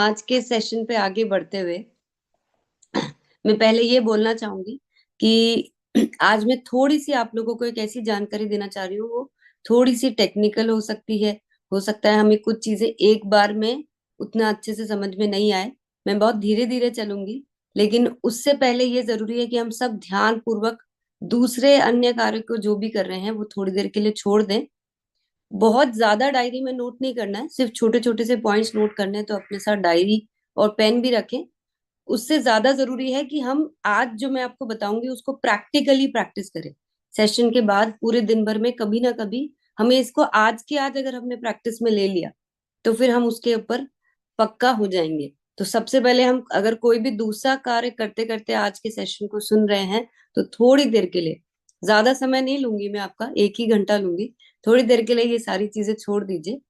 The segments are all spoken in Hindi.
आज के सेशन पे आगे बढ़ते हुए मैं पहले ये बोलना चाहूंगी कि आज मैं थोड़ी सी आप लोगों को एक ऐसी जानकारी देना चाह रही हूँ, वो थोड़ी सी टेक्निकल हो सकती है। हो सकता है हमें कुछ चीजें एक बार में उतना अच्छे से समझ में नहीं आए। मैं बहुत धीरे धीरे चलूंगी, लेकिन उससे पहले ये जरूरी है कि हम सब ध्यान पूर्वक दूसरे अन्य कार्य को जो भी कर रहे हैं वो थोड़ी देर के लिए छोड़ दें। बहुत ज्यादा डायरी में नोट नहीं करना है, सिर्फ छोटे छोटे से पॉइंट्स नोट करने हैं, तो अपने साथ डायरी और पेन भी रखें। उससे ज्यादा जरूरी है कि हम आज जो मैं आपको बताऊंगी उसको प्रैक्टिकली प्रैक्टिस करें। सेशन के बाद पूरे दिन भर में कभी ना कभी हमें इसको आज के आज अगर हमने प्रैक्टिस में ले लिया तो फिर हम उसके ऊपर पक्का हो जाएंगे। तो सबसे पहले हम अगर कोई भी दूसरा कार्य करते करते आज के सेशन को सुन रहे हैं तो थोड़ी देर के लिए, ज्यादा समय नहीं लूंगी मैं आपका, 1 ही घंटा लूंगी, थोड़ी देर के लिए ये सारी चीजें छोड़ दीजिए।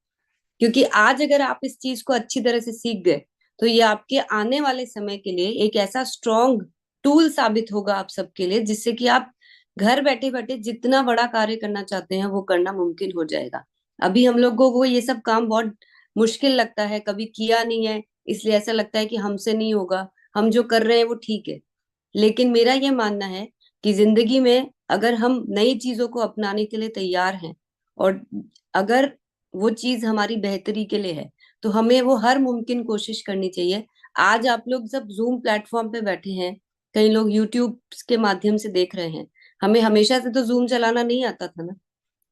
क्योंकि आज अगर आप इस चीज को अच्छी तरह से सीख गए तो ये आपके आने वाले समय के लिए एक ऐसा स्ट्रॉन्ग टूल साबित होगा आप सबके लिए, जिससे कि आप घर बैठे बैठे जितना बड़ा कार्य करना चाहते हैं वो करना मुमकिन हो जाएगा। अभी हम लोगों को ये सब काम बहुत मुश्किल लगता है, कभी किया नहीं है, इसलिए ऐसा लगता है कि हमसे नहीं होगा, हम जो कर रहे हैं वो ठीक है। लेकिन मेरा ये मानना है कि जिंदगी में अगर हम नई चीजों को अपनाने के लिए तैयार हैं और अगर वो चीज हमारी बेहतरी के लिए है तो हमें वो हर मुमकिन कोशिश करनी चाहिए। आज आप लोग सब जूम प्लेटफॉर्म पे बैठे हैं, कई लोग यूट्यूब के माध्यम से देख रहे हैं। हमें हमेशा से तो जूम चलाना नहीं आता था ना,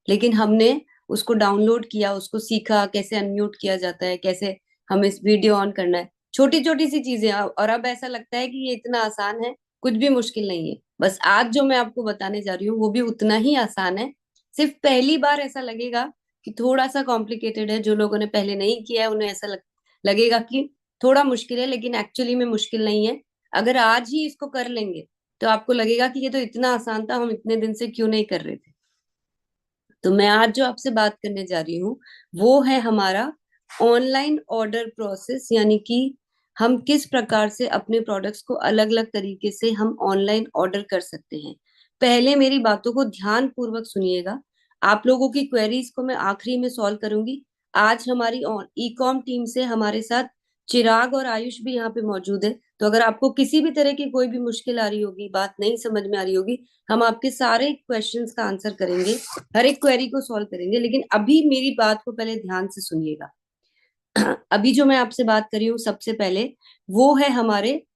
लेकिन हमने उसको डाउनलोड किया, उसको सीखा कैसे अनम्यूट किया जाता है, कैसे हमें वीडियो ऑन करना है, छोटी छोटी सी चीजें। और अब ऐसा लगता है कि ये इतना आसान है, कुछ भी मुश्किल नहीं है। बस आज जो मैं आपको बताने जा रही हूँ वो भी उतना ही आसान है। सिर्फ पहली बार ऐसा लगेगा कि थोड़ा सा कॉम्प्लिकेटेड है, जो लोगों ने पहले नहीं किया है उन्हें ऐसा लगेगा कि थोड़ा मुश्किल है, लेकिन एक्चुअली में मुश्किल नहीं है। अगर आज ही इसको कर लेंगे तो आपको लगेगा कि ये तो इतना आसान था, हम इतने दिन से क्यों नहीं कर रहे थे। तो मैं आज जो आपसे बात करने जा रही हूँ वो है हमारा ऑनलाइन ऑर्डर प्रोसेस, यानी कि हम किस प्रकार से अपने प्रोडक्ट्स को अलग अलग तरीके से हम ऑनलाइन ऑर्डर कर सकते हैं। पहले मेरी बातों को ध्यान पूर्वक सुनिएगा। आप लोगों की क्वेरीज को मैं आखिरी में सॉल्व करूंगी। आज हमारी ई कॉम टीम से हमारे साथ चिराग और आयुष भी यहाँ पे मौजूद है। तो अगर आपको किसी भी तरह की कोई भी मुश्किल आ रही होगी, बात नहीं समझ में आ रही होगी, हम आपके सारे क्वेश्चंस का आंसर करेंगे, हर एक क्वेरी को सॉल्व करेंगे। लेकिन अभी मेरी बात को पहले ध्यान से सुनिएगा। अभी जो मैं आपसे बात कर रही हूँ सबसे पहले वो है हमारे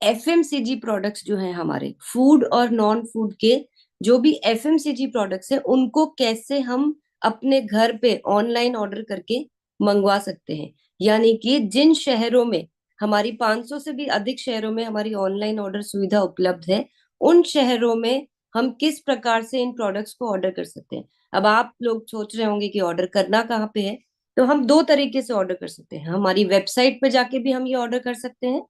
एफएमसीजी प्रोडक्ट्स, जो है हमारे फूड और नॉन फूड के जो भी एफएमसीजी प्रोडक्ट्स है उनको कैसे हम अपने घर पे ऑनलाइन ऑर्डर करके मंगवा सकते हैं। यानी कि जिन शहरों में हमारी 500 से भी अधिक शहरों में हमारी ऑनलाइन ऑर्डर सुविधा उपलब्ध है, उन शहरों में हम किस प्रकार से इन प्रोडक्ट्स को ऑर्डर कर सकते हैं। अब आप लोग सोच रहे होंगे कि ऑर्डर करना कहाँ पे है। तो हम दो तरीके से ऑर्डर कर सकते हैं। हमारी वेबसाइट पे जाके भी हम ये ऑर्डर कर सकते हैं,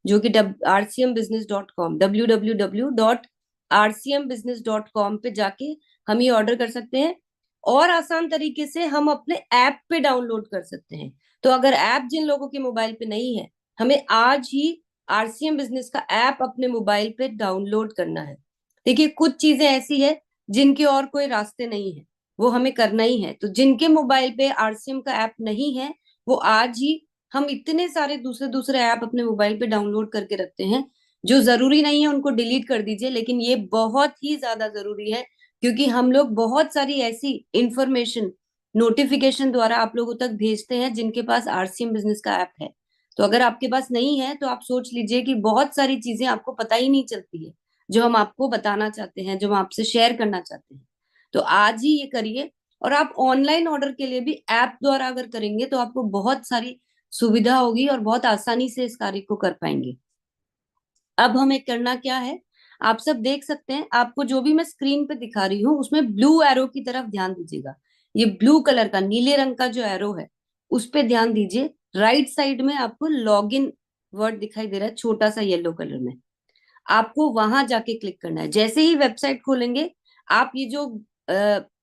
जो कि rcmbusiness.com, www.rcmbusiness.com पे जाके हम ये ऑर्डर कर सकते हैं। और आसान तरीके से हम अपने ऐप पे डाउनलोड कर सकते हैं। तो अगर ऐप जिन लोगों के मोबाइल पे नहीं है, हमें आज ही आरसीएम बिजनेस का ऐप अपने मोबाइल पे डाउनलोड करना है। देखिए, कुछ चीजें ऐसी है जिनके और कोई रास्ते नहीं है, वो हमें करना ही है। तो जिनके मोबाइल पे आरसीएम का ऐप नहीं है वो आज ही, हम इतने सारे दूसरे दूसरे ऐप अपने मोबाइल पे डाउनलोड करके रखते हैं, जो जरूरी नहीं है उनको डिलीट कर दीजिए, लेकिन ये बहुत ही ज्यादा जरूरी है। क्योंकि हम लोग बहुत सारी ऐसी इंफॉर्मेशन नोटिफिकेशन द्वारा आप लोगों तक भेजते हैं जिनके पास आरसीएम बिजनेस का ऐप है। तो अगर आपके पास नहीं है तो आप सोच लीजिए कि बहुत सारी चीजें आपको पता ही नहीं चलती है, जो हम आपको बताना चाहते हैं, जो हम आपसे शेयर करना चाहते हैं। तो आज ही ये करिए। और आप ऑनलाइन ऑर्डर के लिए भी ऐप द्वारा अगर करेंगे तो आपको बहुत सारी सुविधा होगी और बहुत आसानी से इस कार्य को कर पाएंगे। अब हमें करना क्या है, आप सब देख सकते हैं, आपको जो भी मैं स्क्रीन पे दिखा रही हूँ उसमें ब्लू एरो की तरफ ध्यान दीजिएगा। ये ब्लू कलर का, नीले रंग का जो एरो है उस पे ध्यान दीजिए। राइट साइड में आपको लॉग इन वर्ड दिखाई दे रहा है, छोटा सा येलो कलर में। आपको वहां जाके क्लिक करना है। जैसे ही वेबसाइट खोलेंगे, आप ये जो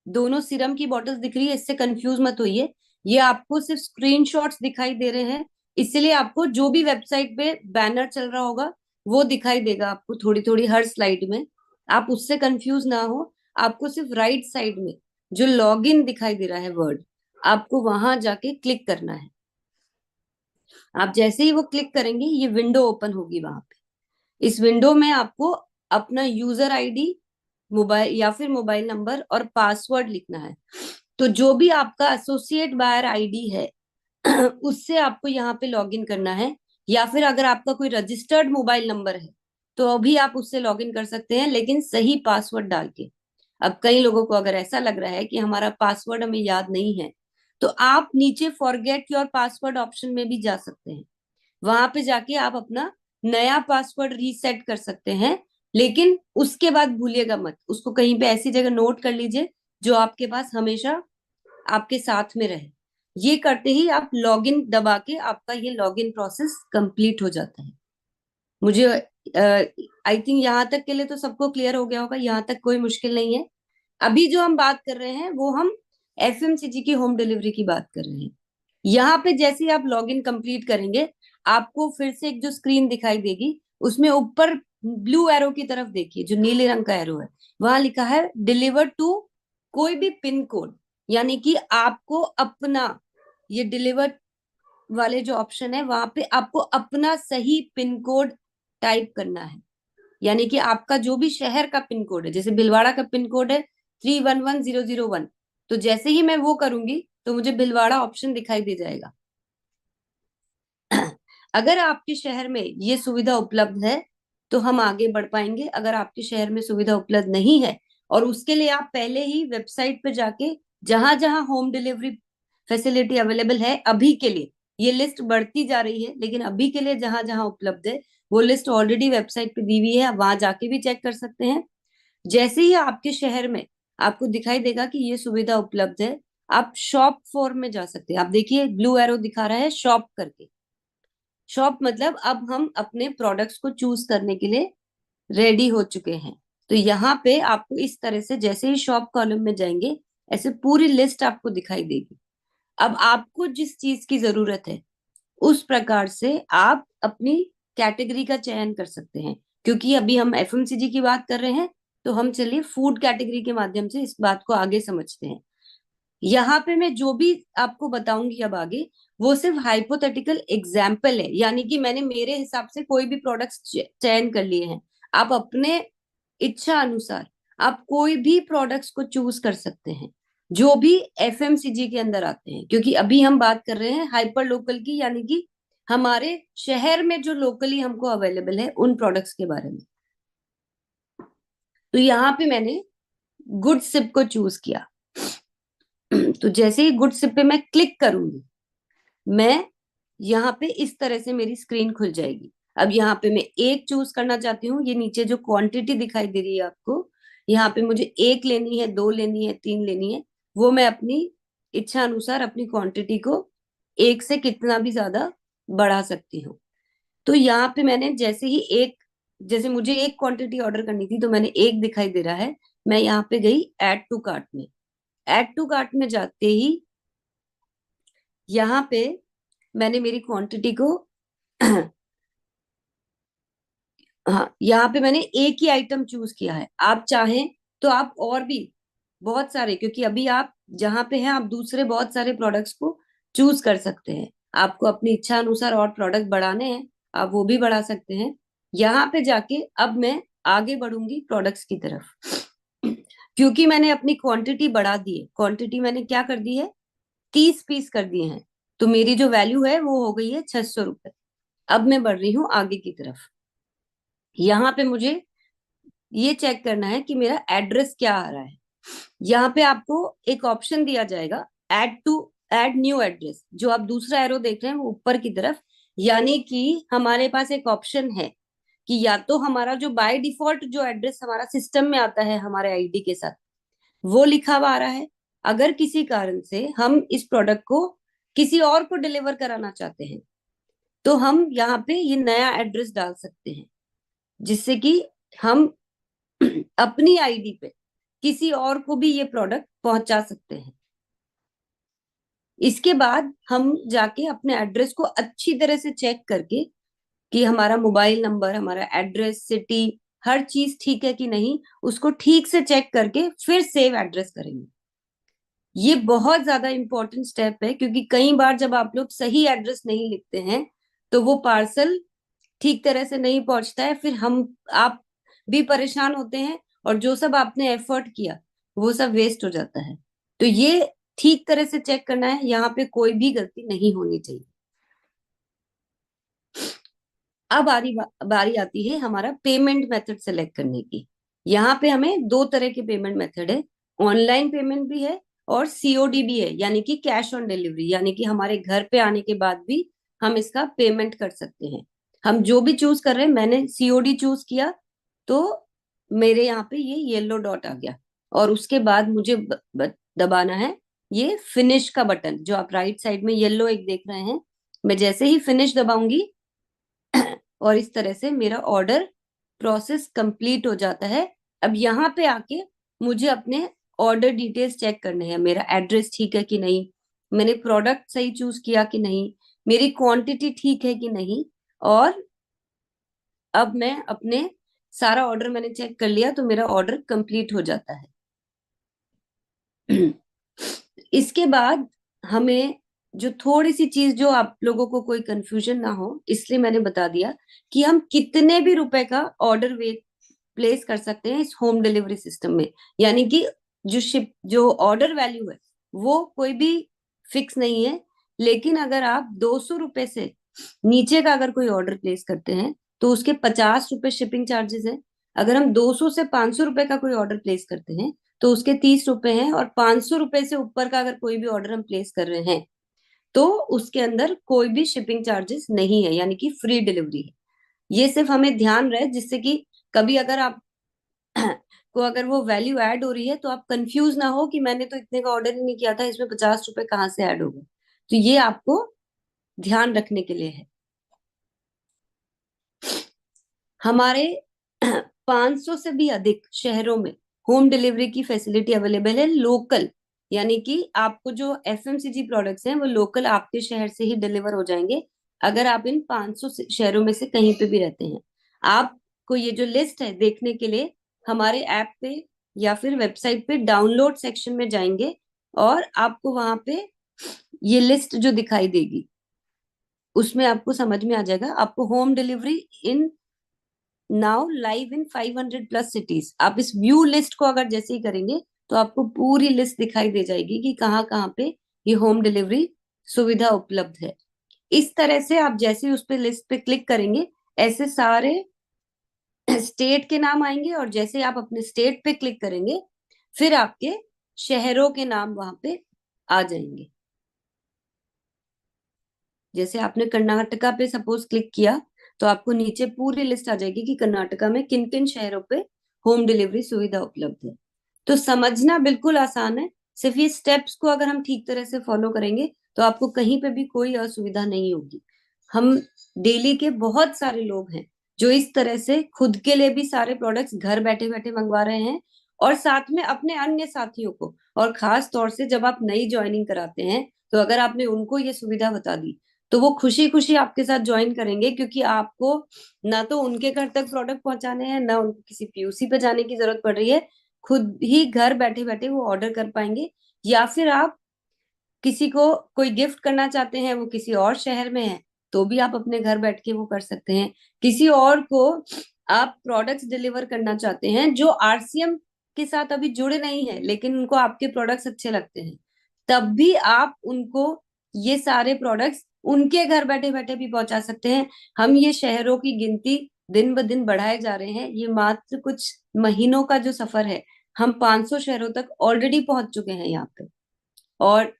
दोनों सीरम की बॉटल्स दिख रही है इससे कंफ्यूज मत होइए, ये आपको सिर्फ स्क्रीनशॉट्स दिखाई दे रहे हैं। इसलिए आपको जो भी वेबसाइट पे बैनर चल रहा होगा वो दिखाई देगा आपको थोड़ी थोड़ी हर स्लाइड में, आप उससे कंफ्यूज ना हो। आपको सिर्फ राइट साइड में जो लॉग इन दिखाई दे रहा है वर्ड, आपको वहां जाके क्लिक करना है। आप जैसे ही वो क्लिक करेंगे ये विंडो ओपन होगी वहां पे। इस विंडो में आपको अपना यूजर आईडी, मोबाइल या फिर मोबाइल नंबर और पासवर्ड लिखना है। तो जो भी आपका एसोसिएट बायर आईडी है उससे आपको यहाँ पे लॉगिन करना है, या फिर अगर आपका कोई रजिस्टर्ड मोबाइल नंबर है तो अभी आप उससे लॉगिन कर सकते हैं, लेकिन सही पासवर्ड डाल के। अब कई लोगों को अगर ऐसा लग रहा है कि हमारा पासवर्ड हमें याद नहीं है, तो आप नीचे फॉरगेट योर पासवर्ड ऑप्शन में भी जा सकते हैं। वहां पे जाके आप अपना नया पासवर्ड रीसेट कर सकते हैं। लेकिन उसके बाद भूलिएगा मत, उसको कहीं पे ऐसी जगह नोट कर लीजिए जो आपके पास हमेशा आपके साथ में रहे। ये करते ही आप लॉगिन दबा के आपका ये लॉगिन प्रोसेस कंप्लीट हो जाता है। मुझे आई थिंक यहाँ तक के लिए तो सबको क्लियर हो गया होगा, यहाँ तक कोई मुश्किल नहीं है। अभी जो हम बात कर रहे हैं वो हम एफएमसीजी की होम डिलीवरी की बात कर रहे हैं। यहाँ पे जैसे ही आप लॉगिन कंप्लीट करेंगे, आपको फिर से एक जो स्क्रीन दिखाई देगी, उसमें ऊपर ब्लू एरो की तरफ देखिए, जो नीले रंग का एरो है, वहां लिखा है डिलीवर टू कोई भी पिन कोड। यानी कि आपको अपना ये डिलीवर वाले जो ऑप्शन है वहां पे आपको अपना सही पिन कोड टाइप करना है। यानी कि आपका जो भी शहर का पिन कोड है, जैसे भिलवाड़ा का पिन कोड है 311001, तो जैसे ही मैं वो करूंगी तो मुझे भिलवाड़ा ऑप्शन दिखाई दे जाएगा। अगर आपके शहर में ये सुविधा उपलब्ध है तो हम आगे बढ़ पाएंगे। अगर आपके शहर में सुविधा उपलब्ध नहीं है, और उसके लिए आप पहले ही वेबसाइट पे जाके जहां जहां होम डिलीवरी फैसिलिटी अवेलेबल है अभी के लिए, ये लिस्ट बढ़ती जा रही है, लेकिन अभी के लिए जहां जहां उपलब्ध है वो लिस्ट ऑलरेडी वेबसाइट पे दी हुई है, आप वहां जाके भी चेक कर सकते हैं। जैसे ही आपके शहर में आपको दिखाई देगा कि ये सुविधा उपलब्ध है, आप शॉप फॉर में जा सकते हैं। आप देखिए ब्लू एरो दिखा रहा है शॉप करके। शॉप मतलब अब हम अपने प्रोडक्ट्स को चूज करने के लिए रेडी हो चुके हैं। तो यहाँ पे आपको इस तरह से जैसे ही शॉप कॉलम में जाएंगे, ऐसे पूरी लिस्ट आपको दिखाई देगी। अब आपको जिस चीज की जरूरत है उस प्रकार से आप अपनी कैटेगरी का चयन कर सकते हैं। क्योंकि अभी हम एफएमसीजी की बात कर रहे हैं, तो हम चलिए फूड कैटेगरी के माध्यम से इस बात को आगे समझते हैं। यहाँ पे मैं जो भी आपको बताऊंगी अब आगे, वो सिर्फ हाइपोथेटिकल एग्जाम्पल है। यानी कि मैंने मेरे हिसाब से कोई भी प्रोडक्ट्स चयन कर लिए हैं। आप अपने इच्छा अनुसार आप कोई भी प्रोडक्ट्स को चूज कर सकते हैं जो भी एफएमसीजी के अंदर आते हैं। क्योंकि अभी हम बात कर रहे हैं हाइपर लोकल की, यानी कि हमारे शहर में जो लोकली हमको अवेलेबल है उन प्रोडक्ट्स के बारे में। तो यहाँ पे मैंने गुड सिप को चूज किया। तो जैसे ही गुड सिप पे मैं क्लिक करूंगी, मैं यहाँ पे इस तरह से मेरी स्क्रीन खुल जाएगी। अब यहाँ पे मैं एक चूज करना चाहती हूँ। ये नीचे जो क्वांटिटी दिखाई दे रही है आपको, यहाँ पे मुझे एक लेनी है, दो लेनी है, तीन लेनी है, वो मैं अपनी इच्छा अनुसार अपनी क्वांटिटी को एक से कितना भी ज्यादा बढ़ा सकती हूँ। तो यहाँ पे मैंने जैसे ही एक, जैसे मुझे एक क्वांटिटी ऑर्डर करनी थी तो मैंने एक दिखाई दे रहा है, मैं यहाँ पे गई ऐड टू कार्ट में। ऐड टू कार्ट में जाते ही यहाँ पे मैंने मेरी क्वांटिटी को हाँ, यहाँ पे मैंने एक ही आइटम चूज किया है। आप चाहें तो आप और भी बहुत सारे, क्योंकि अभी आप जहाँ पे हैं आप दूसरे बहुत सारे प्रोडक्ट्स को चूज कर सकते हैं। आपको अपनी इच्छा अनुसार और प्रोडक्ट बढ़ाने हैं, आप वो भी बढ़ा सकते हैं। यहाँ पे जाके अब मैं आगे बढ़ूंगी प्रोडक्ट्स की तरफ। क्योंकि मैंने अपनी क्वांटिटी बढ़ा दी है, क्वांटिटी मैंने क्या कर दी है, 30 पीस कर दिए हैं, तो मेरी जो वैल्यू है वो हो गई है 600 रुपए। अब मैं बढ़ रही हूँ आगे की तरफ। यहाँ पे मुझे ये चेक करना है कि मेरा एड्रेस क्या आ रहा है। यहाँ पे आपको एक ऑप्शन दिया जाएगा, ऐड न्यू एड्रेस। जो आप दूसरा एरो देख रहे हैं वो ऊपर की तरफ। यानी कि हमारे पास एक ऑप्शन है कि या तो हमारा जो बाय डिफॉल्ट जो एड्रेस हमारा सिस्टम में आता है हमारे आईडी के साथ, वो लिखा हुआ आ रहा है। अगर किसी कारण से हम इस प्रोडक्ट को किसी और को डिलीवर कराना चाहते हैं, तो हम यहाँ पे ये नया एड्रेस डाल सकते हैं, जिससे कि हम अपनी आईडी पे किसी और को भी ये प्रोडक्ट पहुंचा सकते हैं। इसके बाद हम जाके अपने एड्रेस को अच्छी तरह से चेक करके कि हमारा मोबाइल नंबर, हमारा एड्रेस, सिटी, हर चीज ठीक है कि नहीं, उसको ठीक से चेक करके फिर सेव एड्रेस करेंगे। ये बहुत ज्यादा इंपॉर्टेंट स्टेप है, क्योंकि कई बार जब आप लोग सही एड्रेस नहीं लिखते हैं तो वो पार्सल ठीक तरह से नहीं पहुंचता है, फिर हम आप भी परेशान होते हैं, और जो सब आपने एफर्ट किया वो सब वेस्ट हो जाता है। तो ये ठीक तरह से चेक करना है, यहाँ पे कोई भी गलती नहीं होनी चाहिए। अब बारी आती है हमारा पेमेंट मेथड सेलेक्ट करने की। यहाँ पे हमें दो तरह के पेमेंट मेथड है, ऑनलाइन पेमेंट भी है और सीओडी भी है, यानी कि कैश ऑन डिलीवरी, यानी कि हमारे घर पे आने के बाद भी हम इसका पेमेंट कर सकते हैं। हम जो भी चूज कर रहे हैं, मैंने सीओडी चूज किया तो मेरे यहाँ पे ये येलो डॉट आ गया, और उसके बाद मुझे दबाना है ये फिनिश का बटन, जो आप राइट साइड में येलो एक देख रहे हैं। मैं जैसे ही फिनिश दबाऊंगी और इस तरह से मेरा ऑर्डर प्रोसेस कंप्लीट हो जाता है। अब यहाँ पे आके मुझे अपने ऑर्डर डिटेल्स चेक करने हैं, मेरा एड्रेस ठीक है कि नहीं, मैंने प्रोडक्ट सही चूज किया कि नहीं, मेरी क्वांटिटी ठीक है कि नहीं। और अब मैं अपने सारा ऑर्डर मैंने चेक कर लिया, तो मेरा ऑर्डर कंप्लीट हो जाता है। इसके बाद हमें जो थोड़ी सी चीज, जो आप लोगों को कोई कंफ्यूजन ना हो इसलिए मैंने बता दिया, कि हम कितने भी रुपए का ऑर्डर वे प्लेस कर सकते हैं इस होम डिलीवरी सिस्टम में। यानी कि जो ऑर्डर वैल्यू है वो कोई भी फिक्स नहीं है, लेकिन अगर आप 200 रुपए से नीचे का अगर कोई ऑर्डर प्लेस करते हैं तो उसके 50 रुपए शिपिंग चार्जेस है। अगर हम 200 से 500 रुपए का कोई ऑर्डर प्लेस करते हैं तो उसके 30 रुपए हैं, और 500 रुपए से ऊपर का अगर कोई भी ऑर्डर हम प्लेस कर रहे हैं तो उसके अंदर कोई भी शिपिंग चार्जेस नहीं है, यानी कि फ्री डिलीवरी है। ये सिर्फ हमें ध्यान रहे, जिससे कि कभी अगर आप को अगर वो वैल्यू ऐड हो रही है तो आप कंफ्यूज ना हो कि मैंने तो इतने का ऑर्डर ही नहीं किया था, इसमें 50 रुपए कहाँ से ऐड हो गए। तो ये आपको ध्यान रखने के लिए है। हमारे 500 से भी अधिक शहरों में होम डिलीवरी की फैसिलिटी अवेलेबल है, लोकल, यानी कि आपको जो एफएमसीजी प्रोडक्ट्स हैं वो लोकल आपके शहर से ही डिलीवर हो जाएंगे, अगर आप इन 500 शहरों में से कहीं पे भी रहते हैं। आपको ये जो लिस्ट है देखने के लिए हमारे ऐप पे या फिर वेबसाइट पे डाउनलोड सेक्शन में जाएंगे, और आपको वहां पे ये लिस्ट जो दिखाई देगी उसमें आपको समझ में आ जाएगा। आपको home delivery in now live in 500+ cities, आप इस व्यू लिस्ट को अगर जैसे ही करेंगे तो आपको पूरी लिस्ट दिखाई दे जाएगी कि कहाँ कहाँ पे ये होम डिलीवरी सुविधा उपलब्ध है। इस तरह से आप जैसे ही उस पे लिस्ट पे क्लिक करेंगे, ऐसे सारे स्टेट के नाम आएंगे, और जैसे आप अपने स्टेट पे क्लिक करेंगे फिर आपके शहरों के नाम वहां पे आ जाएंगे। जैसे आपने कर्नाटका पे सपोज क्लिक किया तो आपको नीचे पूरी लिस्ट आ जाएगी कि कर्नाटका में किन किन शहरों पे होम डिलीवरी सुविधा उपलब्ध है। तो समझना बिल्कुल आसान है, सिर्फ ये स्टेप्स को अगर हम ठीक तरह से फॉलो करेंगे तो आपको कहीं पे भी कोई असुविधा नहीं होगी। हम डेली के बहुत सारे लोग हैं जो इस तरह से खुद के लिए भी सारे प्रोडक्ट्स घर बैठे बैठे मंगवा रहे हैं, और साथ में अपने अन्य साथियों को, और खास तौर से जब आप नई ज्वाइनिंग कराते हैं तो अगर आपने उनको ये सुविधा बता दी तो वो खुशी खुशी आपके साथ ज्वाइन करेंगे, क्योंकि आपको ना तो उनके घर तक प्रोडक्ट पहुंचाने हैं, ना उनको किसी पीयूसी पे जाने की जरूरत पड़ रही है, खुद ही घर बैठे बैठे वो ऑर्डर कर पाएंगे। या फिर आप किसी को कोई गिफ्ट करना चाहते हैं, वो किसी और शहर में है, तो भी आप अपने घर बैठ के वो कर सकते हैं। किसी और को आप प्रोडक्ट्स डिलीवर करना चाहते हैं जो आरसीएम के साथ अभी जुड़े नहीं है लेकिन उनको आपके प्रोडक्ट्स अच्छे लगते हैं, तब भी आप उनको ये सारे प्रोडक्ट्स उनके घर बैठे बैठे भी पहुंचा सकते हैं। हम ये शहरों की गिनती दिन ब दिन बढ़ाए जा रहे हैं, ये मात्र कुछ महीनों का जो सफर है, हम 500 शहरों तक ऑलरेडी पहुंच चुके हैं यहाँ पे। और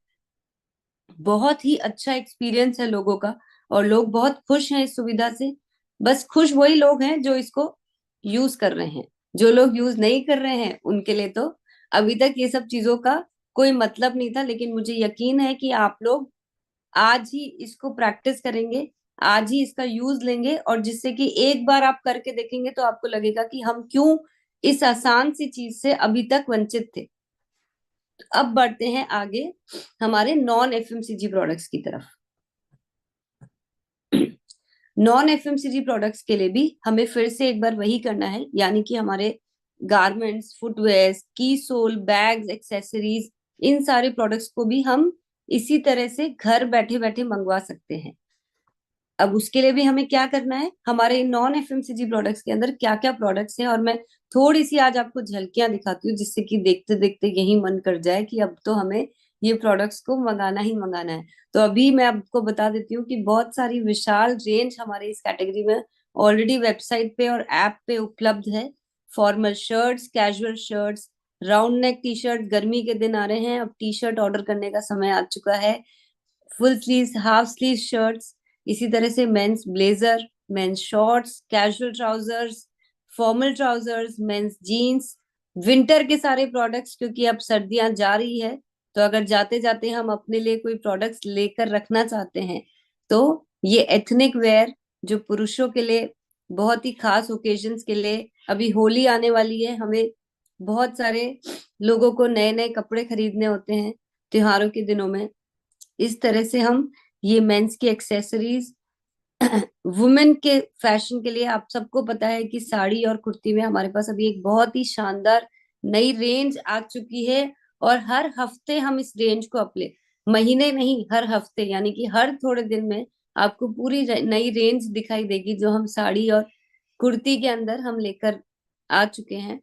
बहुत ही अच्छा एक्सपीरियंस है लोगों का, और लोग बहुत खुश हैं इस सुविधा से। बस खुश वही लोग हैं जो इसको यूज कर रहे हैं, जो लोग यूज नहीं कर रहे हैं उनके लिए तो अभी तक ये सब चीजों का कोई मतलब नहीं था। लेकिन मुझे यकीन है कि आप लोग आज ही इसको प्रैक्टिस करेंगे, आज ही इसका यूज लेंगे, और जिससे कि एक बार आप करके देखेंगे तो आपको लगेगा कि हम क्यों इस आसान सी चीज से अभी तक वंचित थे। अब बढ़ते हैं आगे हमारे नॉन एफएमसीजी प्रोडक्ट्स की तरफ। नॉन एफएमसीजी प्रोडक्ट्स के लिए भी हमें फिर से एक बार वही करना है, यानी कि हमारे गारमेंट्स, फुटवेयर, की सोल, बैग्स, एक्सेसरीज, इन सारे प्रोडक्ट्स को भी हम इसी तरह से घर बैठे बैठे मंगवा सकते हैं। अब उसके लिए भी हमें क्या करना है, हमारे नॉन एफएमसीजी प्रोडक्ट्स के अंदर क्या क्या प्रोडक्ट्स हैं, और मैं थोड़ी सी आज आपको झलकियां दिखाती हूँ जिससे कि देखते देखते यही मन कर जाए कि अब तो हमें ये प्रोडक्ट्स को मंगाना ही मंगाना है। तो अभी मैं आपको बता देती हूँ कि बहुत सारी विशाल रेंज हमारे इस कैटेगरी में ऑलरेडी वेबसाइट पे और ऐप पे उपलब्ध है। Formal shirts, casual shirts, round neck T shirt, गर्मी के दिन आ रहे हैं, अब टी शर्ट ऑर्डर करने का समय आ चुका है। Full sleeve, half sleeve shirts, इसी तरह से men's blazer, men's shorts, casual trousers, formal trousers, men's jeans, winter के सारे प्रोडक्ट्स, क्योंकि अब सर्दियां जा रही है तो अगर जाते जाते हम अपने लिए कोई प्रोडक्ट्स लेकर रखना चाहते हैं तो ये एथनिक वेयर जो पुरुषों के लिए बहुत ही खास ओकेजन्स के लिए, अभी होली आने वाली है, हमें बहुत सारे लोगों को नए नए कपड़े खरीदने होते हैं त्योहारों के दिनों में। इस तरह से हम ये मेंस की एक्सेसरीज, वुमेन के फैशन के लिए, आप सबको पता है कि साड़ी और कुर्ती में हमारे पास अभी एक बहुत ही शानदार नई रेंज आ चुकी है, और हर हफ्ते हम इस रेंज को अपने, महीने नहीं हर हफ्ते, यानी कि हर थोड़े दिन में आपको पूरी नई रेंज दिखाई देगी जो हम साड़ी और कुर्ती के अंदर हम लेकर आ चुके हैं।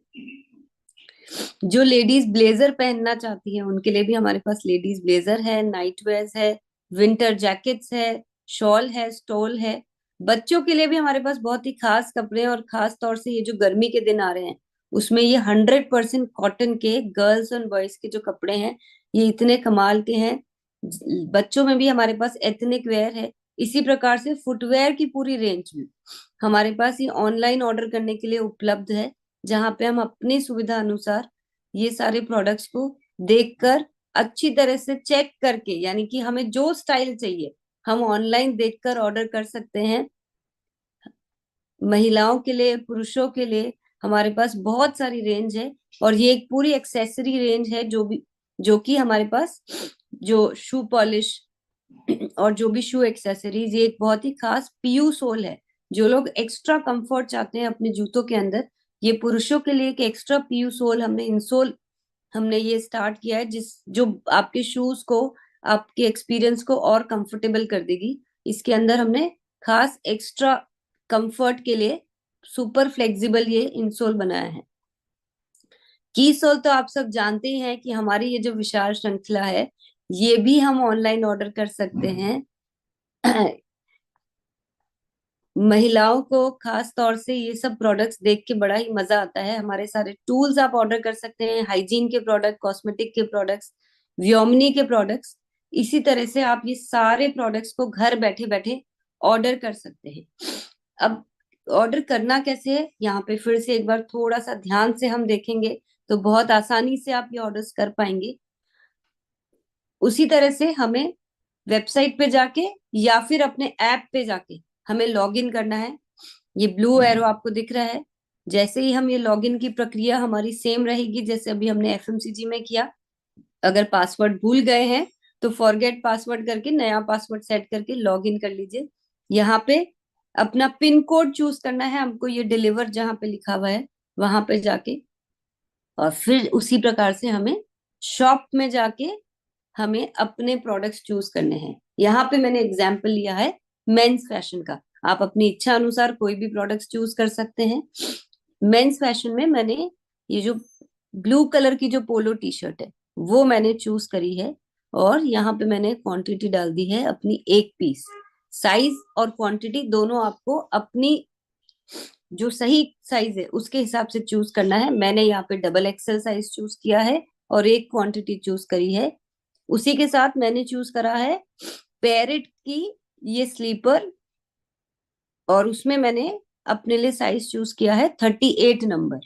जो लेडीज ब्लेजर पहनना चाहती हैं उनके लिए भी हमारे पास लेडीज ब्लेजर है, नाइट वेयर्स है, विंटर जैकेट्स है, शॉल है, स्टोल है। बच्चों के लिए भी हमारे पास बहुत ही खास कपड़े हैं, और खास तौर से ये जो गर्मी के दिन आ रहे हैं उसमें ये 100% कॉटन के गर्ल्स और बॉयज के जो कपड़े हैं ये इतने कमाल के हैं। बच्चों में भी हमारे पास एथनिक वेयर है। इसी प्रकार से फुटवेयर की पूरी रेंज में हमारे पास ये ऑनलाइन ऑर्डर करने के लिए उपलब्ध है, जहां पे हम अपनी सुविधा अनुसार ये सारे प्रोडक्ट्स को देखकर अच्छी तरह से चेक करके, यानी कि हमें जो स्टाइल चाहिए हम ऑनलाइन देखकर ऑर्डर कर सकते हैं। महिलाओं के लिए, पुरुषों के लिए हमारे पास बहुत सारी रेंज है, और ये एक पूरी एक्सेसरी रेंज है जो कि हमारे पास जो शू पॉलिश और जो भी शू एक्सेसरीज, ये एक बहुत ही खास पीयू सोल है। जो लोग एक्स्ट्रा कंफर्ट चाहते हैं अपने जूतों के अंदर, ये पुरुषों के लिए एक एक्स्ट्रा पीयू सोल हमने इंसोल हमने ये स्टार्ट किया है, जो आपके शूज को, आपके एक्सपीरियंस को और कंफर्टेबल कर देगी। इसके अंदर हमने खास एक्स्ट्रा कंफर्ट के लिए सुपर फ्लेक्सिबल ये इंसोल बनाया है। की सोल तो आप सब जानते ही हैं कि हमारी ये जो विशाल श्रृंखला है ये भी हम ऑनलाइन ऑर्डर कर सकते हैं। महिलाओं को खास तौर से ये सब प्रोडक्ट्स देख के बड़ा ही मजा आता है। हमारे सारे टूल्स आप ऑर्डर कर सकते हैं, हाइजीन के प्रोडक्ट, कॉस्मेटिक के प्रोडक्ट्स, व्योमनी के प्रोडक्ट्स। इसी तरह से आप ये सारे प्रोडक्ट्स को घर बैठे बैठे ऑर्डर कर सकते हैं। अब ऑर्डर करना कैसे है, यहाँ पे फिर से एक बार थोड़ा सा ध्यान से हम देखेंगे तो बहुत आसानी से आप ये ऑर्डर्स कर पाएंगे। उसी तरह से हमें वेबसाइट पे जाके या फिर अपने ऐप पे जाके हमें लॉग इन करना है। ये ब्लू एरो आपको दिख रहा है, जैसे ही हम ये लॉगिन की प्रक्रिया हमारी सेम रहेगी जैसे अभी हमने एफएमसीजी में किया। अगर पासवर्ड भूल गए हैं तो फॉरगेट पासवर्ड करके नया पासवर्ड सेट करके लॉग इन कर लीजिए। यहाँ पे अपना पिन कोड चूज करना है हमको, ये डिलीवर जहाँ पे लिखा हुआ है वहां पे जाके, और फिर उसी प्रकार से हमें शॉप में जाके हमें अपने प्रोडक्ट्स चूज करने हैं। यहाँ पे मैंने एग्जाम्पल लिया है मेंस फैशन का, आप अपनी इच्छा अनुसार कोई भी प्रोडक्ट्स चूज कर सकते हैं। मेंस फैशन में मैंने ये जो ब्लू कलर की जो पोलो टी शर्ट है वो मैंने चूज करी है, और यहाँ पे मैंने क्वांटिटी डाल दी है अपनी 1 पीस। साइज और क्वांटिटी दोनों आपको अपनी जो सही साइज है उसके हिसाब से चूज करना है। मैंने यहाँ पे डबल एक्सेल साइज चूज किया है और एक क्वांटिटी चूज करी है। उसी के साथ मैंने चूज करा है पैरेट की ये स्लीपर, और उसमें मैंने अपने लिए साइज चूज किया है 38 नंबर।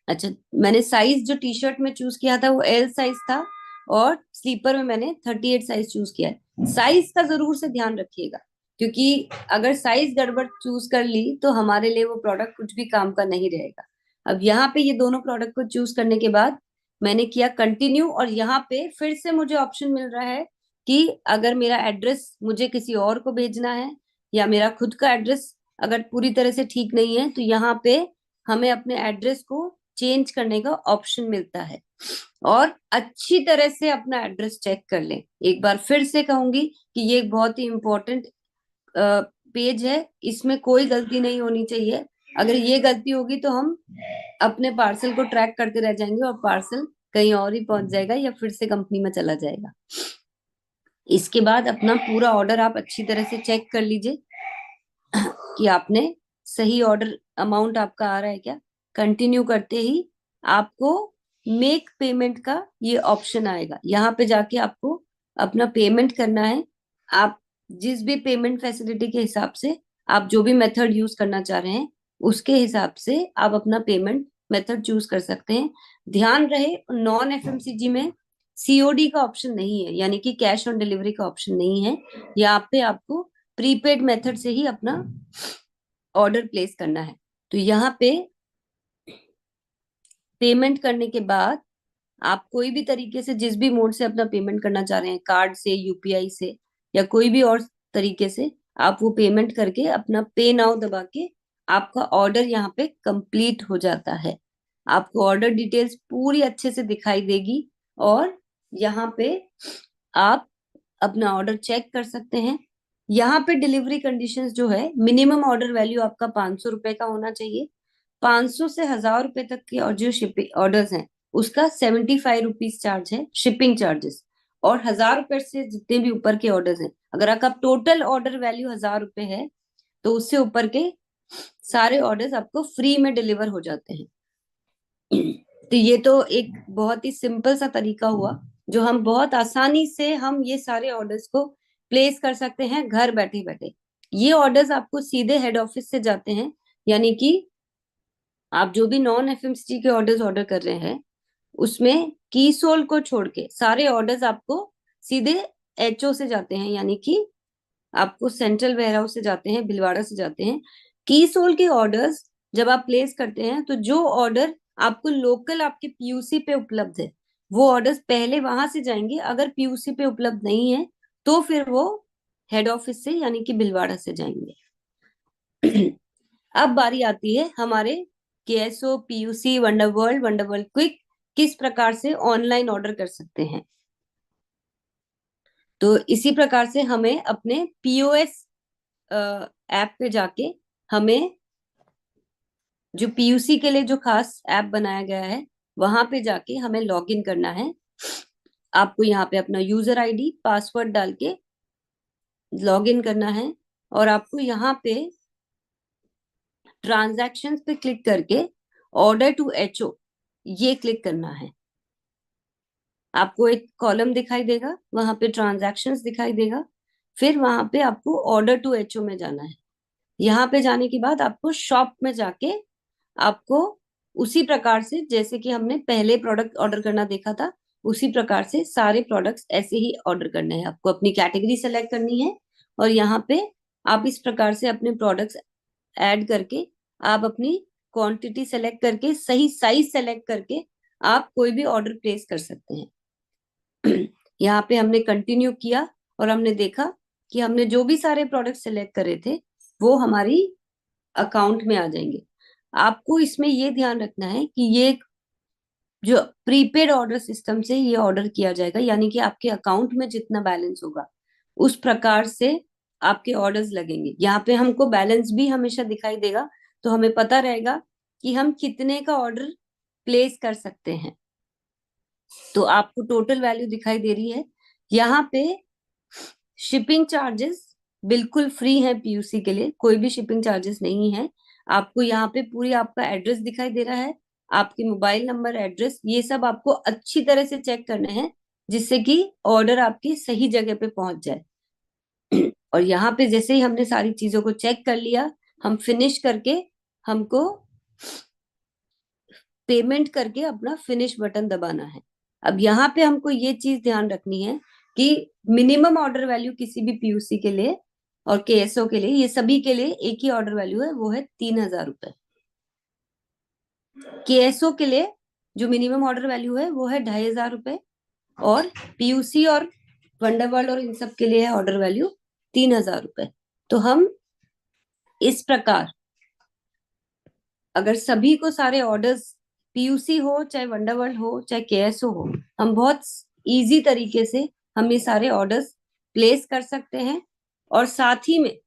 अच्छा, मैंने साइज जो टी शर्ट में चूज किया था वो एल साइज था, और स्लीपर में मैंने 38 साइज चूज किया है। साइज का जरूर से ध्यान रखिएगा, क्योंकि अगर साइज गड़बड़ चूज कर ली तो हमारे लिए वो प्रोडक्ट कुछ भी काम का नहीं रहेगा। अब यहाँ पे ये दोनों प्रोडक्ट को चूज करने के बाद मैंने किया कंटिन्यू, और यहाँ पे फिर से मुझे ऑप्शन मिल रहा है कि अगर मेरा एड्रेस मुझे किसी और को भेजना है या मेरा खुद का एड्रेस अगर पूरी तरह से ठीक नहीं है तो यहाँ पे हमें अपने एड्रेस को चेंज करने का ऑप्शन मिलता है। और अच्छी तरह से अपना एड्रेस चेक कर लें। एक बार फिर से कहूंगी कि ये एक बहुत ही इंपॉर्टेंट पेज है, इसमें कोई गलती नहीं होनी चाहिए। अगर ये गलती होगी तो हम अपने पार्सल को ट्रैक करते रह जाएंगे और पार्सल कहीं और ही पहुंच जाएगा या फिर से कंपनी में चला जाएगा। इसके बाद अपना पूरा ऑर्डर आप अच्छी तरह से चेक कर लीजिए कि आपने सही ऑर्डर अमाउंट आपका आ रहा है क्या। कंटिन्यू करते ही आपको मेक पेमेंट का ये ऑप्शन आएगा, यहाँ पे जाके आपको अपना पेमेंट करना है। आप जिस भी पेमेंट फैसिलिटी के हिसाब से आप जो भी मेथड यूज करना चाह रहे हैं उसके हिसाब से आप अपना पेमेंट मेथड चूज कर सकते हैं। ध्यान रहे नॉन एफएमसीजी में सीओडी का ऑप्शन नहीं है, यानी कि कैश ऑन डिलीवरी का ऑप्शन नहीं है। यहाँ पे आपको प्रीपेड मेथड से ही अपना ऑर्डर प्लेस करना है। तो यहाँ पे पेमेंट करने के बाद आप कोई भी तरीके से जिस भी मोड से अपना पेमेंट करना चाह रहे हैं, कार्ड से, यूपीआई से या कोई भी और तरीके से, आप वो पेमेंट करके अपना पे नाउ दबा के आपका ऑर्डर यहाँ पे कंप्लीट हो जाता है। आपको ऑर्डर डिटेल्स पूरी अच्छे से दिखाई देगी और यहाँ पे आप अपना ऑर्डर चेक कर सकते हैं। यहाँ पे डिलीवरी कंडीशंस जो है, मिनिमम ऑर्डर वैल्यू आपका 500 रुपए का होना चाहिए। 500 से 1000 रुपए तक के और जो शिपिंग ऑर्डर्स हैं उसका 75 रुपीज चार्ज है शिपिंग चार्जेस। और 1000 रुपए से जितने भी ऊपर के ऑर्डर्स हैं, अगर आपका टोटल ऑर्डर वैल्यू 1000 रुपए है तो उससे ऊपर के सारे ऑर्डर्स आपको फ्री में डिलीवर हो जाते हैं। तो ये तो एक बहुत ही सिंपल सा तरीका हुआ जो हम बहुत आसानी से हम ये सारे ऑर्डर्स को प्लेस कर सकते हैं घर बैठे बैठे। ये ऑर्डर्स आपको सीधे हेड ऑफिस से जाते हैं, यानी कि आप जो भी नॉन एफएमसीजी के ऑर्डर्स ऑर्डर कर रहे हैं उसमें की सोल को छोड़ के सारे ऑर्डर्स आपको सीधे एचओ से जाते हैं, यानी कि आपको सेंट्रल वेयर हाउस से जाते हैं, भिलवाड़ा से जाते हैं। की सोल के ऑर्डर्स जब आप प्लेस करते हैं तो जो ऑर्डर आपको लोकल आपके पीयूसी पे उपलब्ध है वो ऑर्डर्स पहले वहां से जाएंगे। अगर पीयूसी पे उपलब्ध नहीं है तो फिर वो हेड ऑफिस से यानी कि भिलवाड़ा से जाएंगे। अब बारी आती है हमारे केएसओ, पीयूसी, वंडरवर्ल्ड क्विक किस प्रकार से ऑनलाइन ऑर्डर कर सकते हैं। तो इसी प्रकार से हमें अपने पीओएस ऐप पे जाके हमें जो पीयूसी के लिए जो खास ऐप बनाया गया है वहां पे जाके हमें लॉग इन करना है। आपको यहाँ पे अपना यूजर आईडी पासवर्ड डाल के लॉग इन करना है और आपको यहाँ पे ट्रांजैक्शंस पे क्लिक करके ऑर्डर टू एचओ ये क्लिक करना है। आपको एक कॉलम दिखाई देगा, वहां पे ट्रांजैक्शंस दिखाई देगा, फिर वहां पे आपको ऑर्डर टू एचओ में जाना है। यहाँ पे जाने के बाद आपको शॉप में जाके आपको उसी प्रकार से जैसे कि हमने पहले प्रोडक्ट ऑर्डर करना देखा था उसी प्रकार से सारे प्रोडक्ट्स ऐसे ही ऑर्डर करने हैं। आपको अपनी कैटेगरी सेलेक्ट करनी है और यहाँ पे आप इस प्रकार से अपने प्रोडक्ट्स ऐड करके आप अपनी क्वांटिटी सेलेक्ट करके सही साइज सेलेक्ट करके आप कोई भी ऑर्डर प्लेस कर सकते हैं। यहाँ पे हमने कंटिन्यू किया और हमने देखा कि हमने जो भी सारे प्रोडक्ट सेलेक्ट करे थे वो हमारी अकाउंट में आ जाएंगे। आपको इसमें ये ध्यान रखना है कि ये जो प्रीपेड ऑर्डर सिस्टम से ये ऑर्डर किया जाएगा, यानी कि आपके अकाउंट में जितना बैलेंस होगा उस प्रकार से आपके ऑर्डर्स लगेंगे। यहाँ पे हमको बैलेंस भी हमेशा दिखाई देगा तो हमें पता रहेगा कि हम कितने का ऑर्डर प्लेस कर सकते हैं। तो आपको टोटल वैल्यू दिखाई दे रही है। यहाँ पे शिपिंग चार्जेस बिल्कुल फ्री है पीयूसी के लिए, कोई भी शिपिंग चार्जेस नहीं है। आपको यहाँ पे पूरी आपका एड्रेस दिखाई दे रहा है, आपके मोबाइल नंबर, एड्रेस, ये सब आपको अच्छी तरह से चेक करने हैं जिससे कि ऑर्डर आपकी सही जगह पे पहुंच जाए। और यहाँ पे जैसे ही हमने सारी चीजों को चेक कर लिया, हम फिनिश करके हमको पेमेंट करके अपना फिनिश बटन दबाना है। अब यहाँ पे हमको ये चीज ध्यान रखनी है कि मिनिमम ऑर्डर वैल्यू किसी भी पीयूसी के लिए और केएसओ के लिए, ये सभी के लिए एक ही ऑर्डर वैल्यू है, वो है 3000 रुपए। केएसओ के लिए जो मिनिमम ऑर्डर वैल्यू है वो है 2500 रुपए और पीयूसी और वंडरवर्ल्ड और इन सब के लिए है ऑर्डर वैल्यू 3000 रुपए। तो हम इस प्रकार अगर सभी को सारे ऑर्डर्स पीयूसी हो, चाहे वंडरवर्ल्ड हो, चाहे केएसओ हो, हम बहुत इजी तरीके से हम ये सारे ऑर्डर्स प्लेस कर सकते हैं। और साथ ही में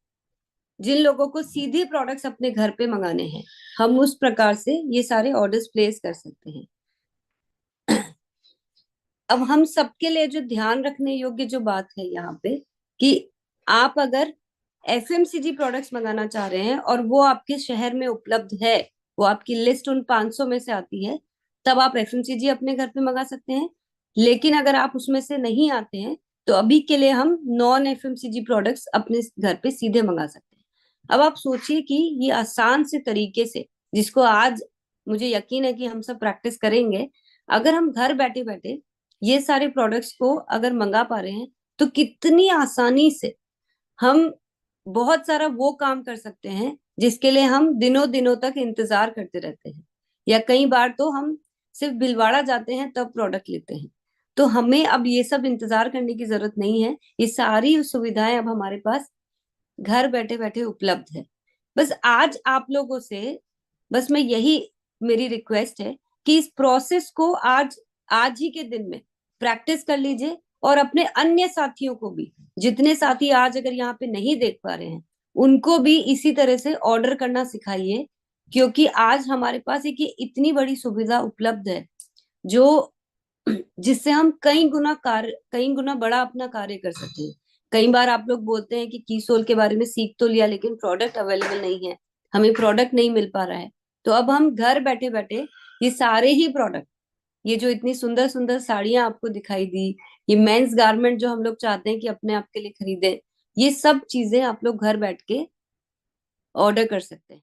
जिन लोगों को सीधे प्रोडक्ट्स अपने घर पे मंगाने हैं, हम उस प्रकार से ये सारे ऑर्डर्स प्लेस कर सकते हैं। अब हम सबके लिए जो ध्यान रखने योग्य जो बात है यहाँ पे, कि आप अगर एफएमसीजी प्रोडक्ट्स मंगाना चाह रहे हैं और वो आपके शहर में उपलब्ध है, वो आपकी लिस्ट उन 500 में से आती है, तब आप एफएमसीजी अपने घर पे मंगा सकते हैं। लेकिन अगर आप उसमें से नहीं आते हैं, तो अभी के लिए हम नॉन एफएमसीजी प्रोडक्ट्स अपने घर पे सीधे मंगा सकते हैं। अब आप सोचिए कि ये आसान से तरीके से, जिसको आज मुझे यकीन है कि हम सब प्रैक्टिस करेंगे, अगर हम घर बैठे बैठे ये सारे प्रोडक्ट्स को अगर मंगा पा रहे हैं, तो कितनी आसानी से हम बहुत सारा वो काम कर सकते हैं जिसके लिए हम दिनों दिनों तक इंतजार करते रहते हैं। या कई बार तो हम सिर्फ भिलवाड़ा जाते हैं तब प्रोडक्ट लेते हैं। तो हमें अब ये सब इंतजार करने की जरूरत नहीं है, ये सारी सुविधाएं अब हमारे पास घर बैठे बैठे उपलब्ध है। बस आज आप लोगों से बस मैं यही मेरी रिक्वेस्ट है कि इस प्रोसेस को आज आज ही के दिन में प्रैक्टिस कर लीजिए, और अपने अन्य साथियों को भी, जितने साथी आज अगर यहाँ पे नहीं देख पा रहे हैं, उनको भी इसी तरह से ऑर्डर करना सिखाइए। क्योंकि आज हमारे पास एक ये इतनी बड़ी सुविधा उपलब्ध है, जो जिससे हम कई गुना बड़ा अपना कार्य कर सकते हैं। कई बार आप लोग बोलते हैं कि कीसोल के बारे में सीख तो लिया, लेकिन प्रोडक्ट अवेलेबल नहीं है, हमें प्रोडक्ट नहीं मिल पा रहा है। तो अब हम घर बैठे बैठे ये सारे ही प्रोडक्ट, ये जो इतनी सुंदर सुंदर साड़ियां आपको दिखाई दी, ये मेंस गारमेंट जो हम लोग चाहते हैं कि अपने आप के लिए खरीदें, ये सब चीजें आप लोग घर बैठ के ऑर्डर कर सकते हैं।